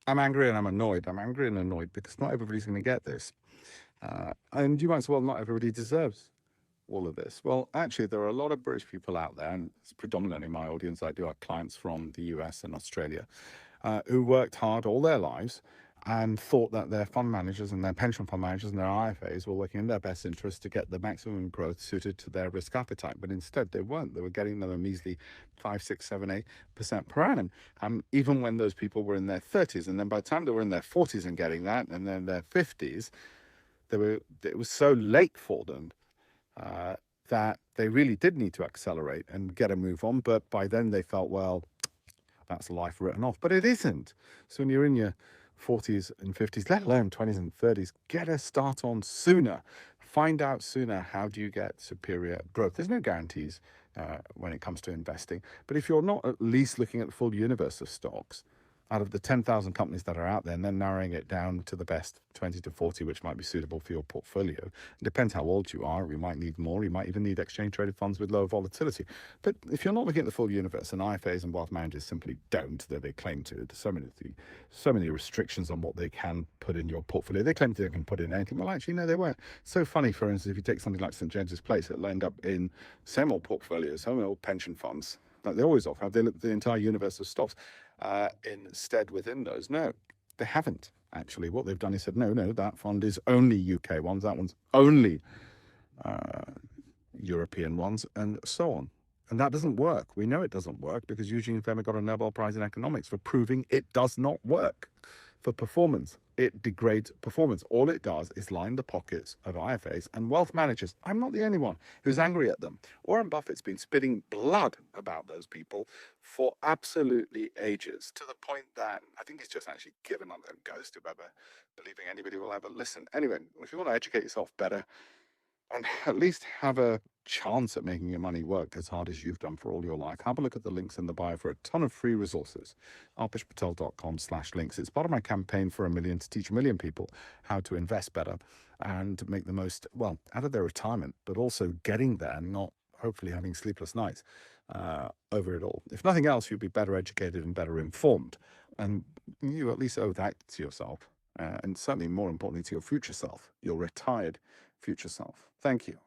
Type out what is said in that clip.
I'm angry and I'm annoyed. I'm angry and annoyed because not everybody's going to get this. And you might say, well, not everybody deserves all of this. Well, actually, there are a lot of British people out there, and it's predominantly my audience. I do have clients from the US and Australia who worked hard all their lives and thought that their fund managers and their pension fund managers and their IFAs were working in their best interest to get the maximum growth suited to their risk appetite. But instead, they weren't. They were getting them a measly 5, 6, 7, 8% per annum, even when those people were in their 30s. And then by the time they were in their 40s and getting that, and then their 50s, it was so late for them that they really did need to accelerate and get a move on. But by then they felt, well, that's life written off. But it isn't. So when you're in your 40s and 50s, let alone 20s and 30s, get a start on sooner. Find out sooner how do you get superior growth. There's no guarantees when it comes to investing. But if you're not at least looking at the full universe of stocks, out of the 10,000 companies that are out there, and then narrowing it down to the best 20 to 40, which might be suitable for your portfolio. It depends how old you are. You might need more. You might even need exchange-traded funds with low volatility. But if you're not looking at the full universe, and IFAs and wealth managers simply don't, though they claim to, there's so many restrictions on what they can put in your portfolio. They claim they can put in anything. Well, actually, no, they won't. So funny, for instance, if you take something like St. James's Place, it'll end up in same old portfolios, same old pension funds, like they always have. They look at the entire universe of stocks instead within those. No, they haven't. Actually, what they've done is said, no, that fund is only UK ones, that one's only European ones, and so on. And that doesn't work. We know it doesn't work because Eugene Fama got a Nobel Prize in economics for proving it does not work for performance. It degrades performance. All it does is line the pockets of IFAs and wealth managers. I'm not the only one who's angry at them. Warren Buffett's been spitting blood about those people for absolutely ages, to the point that I think he's just actually given up the ghost of ever believing anybody will ever listen. Anyway, if you want to educate yourself better and at least have a chance at making your money work as hard as you've done for all your life, have a look at the links in the bio for a ton of free resources. alpeshpatel.com/links. It's part of my campaign for 1 million to teach 1 million people how to invest better and make the most, well, out of their retirement, but also getting there, not hopefully having sleepless nights over it all. If nothing else, you'll be better educated and better informed. And you at least owe that to yourself. And certainly more importantly to your future self, your retired future self. Thank you.